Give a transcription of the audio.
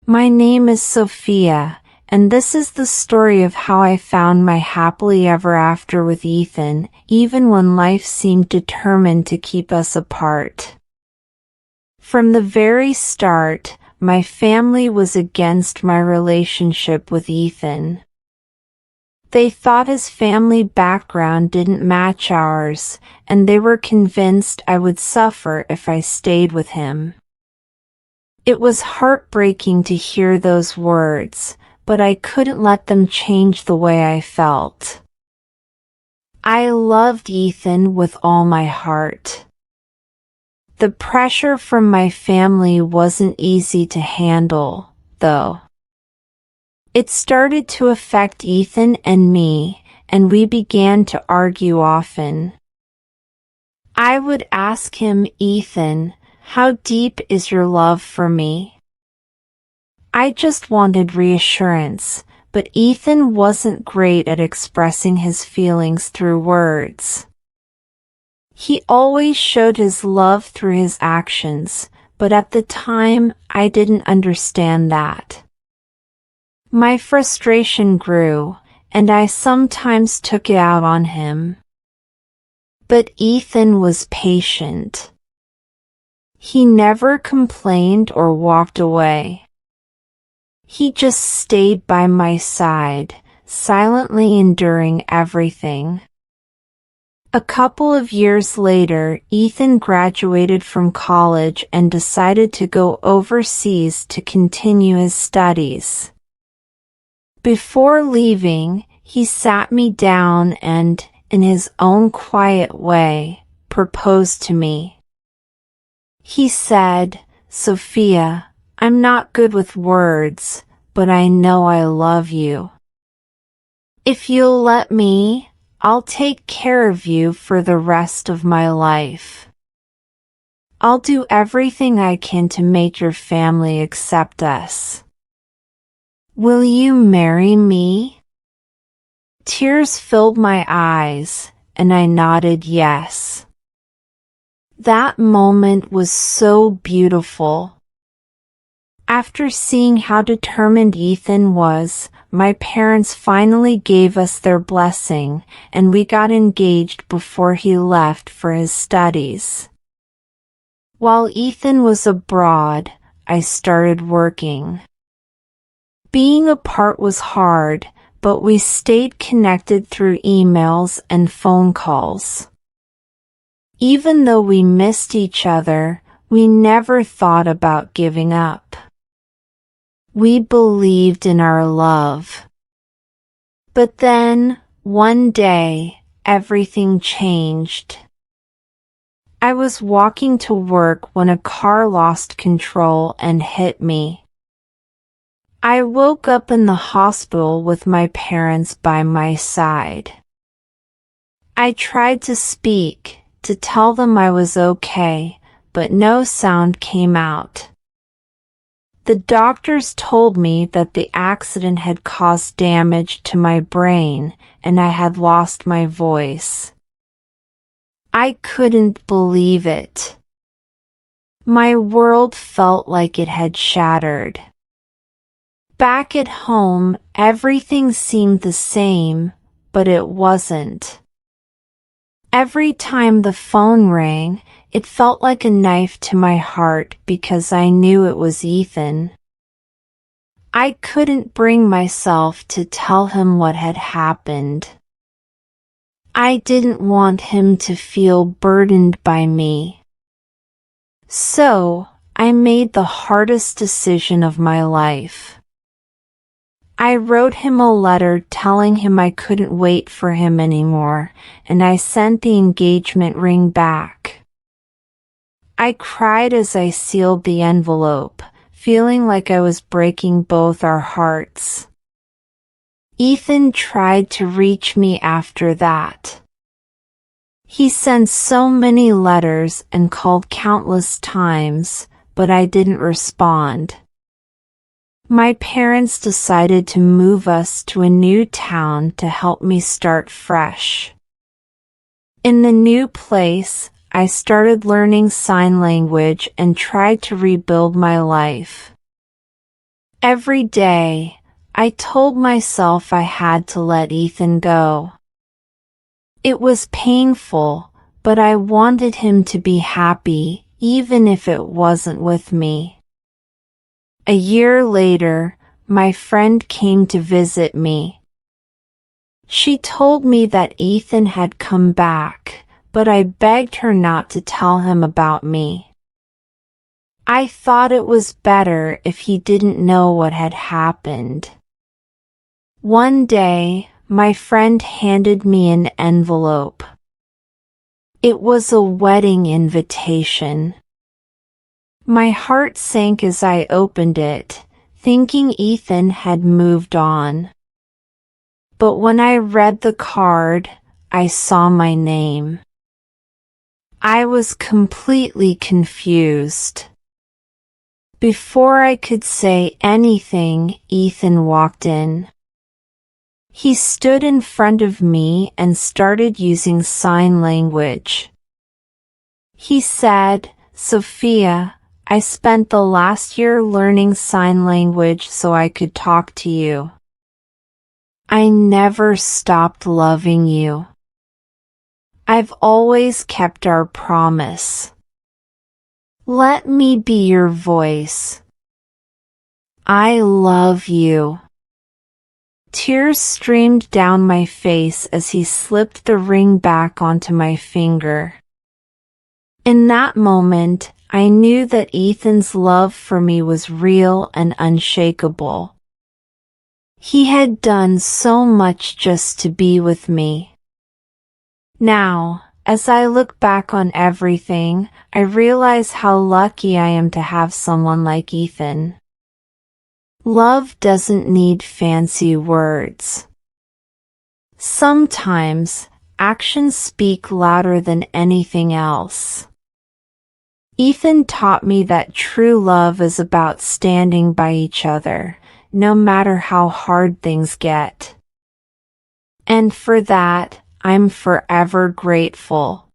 My name is Sophia, and this is the story of how I found my happily ever after with Ethan, even when life seemed determined to keep us apart. From the very start, my family was against my relationship with Ethan. They thought his family background didn't match ours, and they were convinced I would suffer if I stayed with him. It was heartbreaking to hear those words, but I couldn't let them change the way I felt. I loved Ethan with all my heart. The pressure from my family wasn't easy to handle, though. It started to affect Ethan and me, and we began to argue often. I would ask him, "Ethan, how deep is your love for me?" I just wanted reassurance, but Ethan wasn't great at expressing his feelings through words. He always showed his love through his actions, but at the time, I didn't understand that. My frustration grew, and I sometimes took it out on him. But Ethan was patient. He never complained or walked away. He just stayed by my side, silently enduring everything. A couple of years later, Ethan graduated from college and decided to go overseas to continue his studies. Before leaving, he sat me down and, in his own quiet way, proposed to me. He said, "Sophia, I'm not good with words, but I know I love you. If you'll let me, I'll take care of you for the rest of my life. I'll do everything I can to make your family accept us. Will you marry me?" Tears filled my eyes, and I nodded yes. That moment was so beautiful. After seeing how determined Ethan was, my parents finally gave us their blessing, and we got engaged before he left for his studies. While Ethan was abroad, I started working. Being apart was hard, but we stayed connected through emails and phone calls. Even though we missed each other, we never thought about giving up. We believed in our love. But then, one day, everything changed. I was walking to work when a car lost control and hit me. I woke up in the hospital with my parents by my side. I tried to speak, to tell them I was okay, but no sound came out. The doctors told me that the accident had caused damage to my brain, and I had lost my voice. I couldn't believe it. My world felt like it had shattered. Back at home, everything seemed the same, but it wasn't. Every time the phone rang, it felt like a knife to my heart because I knew it was Ethan. I couldn't bring myself to tell him what had happened. I didn't want him to feel burdened by me. So, I made the hardest decision of my life. I wrote him a letter telling him I couldn't wait for him anymore, and I sent the engagement ring back. I cried as I sealed the envelope, feeling like I was breaking both our hearts. Ethan tried to reach me after that. He sent so many letters and called countless times, but I didn't respond. My parents decided to move us to a new town to help me start fresh. In the new place, I started learning sign language and tried to rebuild my life. Every day, I told myself I had to let Ethan go. It was painful, but I wanted him to be happy, even if it wasn't with me. A year later, my friend came to visit me. She told me that Ethan had come back, but I begged her not to tell him about me. I thought it was better if he didn't know what had happened. One day, my friend handed me an envelope. It was a wedding invitation. My heart sank as I opened it, thinking Ethan had moved on. But when I read the card, I saw my name. I was completely confused. Before I could say anything, Ethan walked in. He stood in front of me and started using sign language. He said, "Sophia, I spent the last year learning sign language so I could talk to you. I never stopped loving you. I've always kept our promise. Let me be your voice. I love you." Tears streamed down my face as he slipped the ring back onto my finger. In that moment, I knew that Ethan's love for me was real and unshakable. He had done so much just to be with me. Now, as I look back on everything, I realize how lucky I am to have someone like Ethan. Love doesn't need fancy words. Sometimes, actions speak louder than anything else. Ethan taught me that true love is about standing by each other, no matter how hard things get. And for that, I'm forever grateful.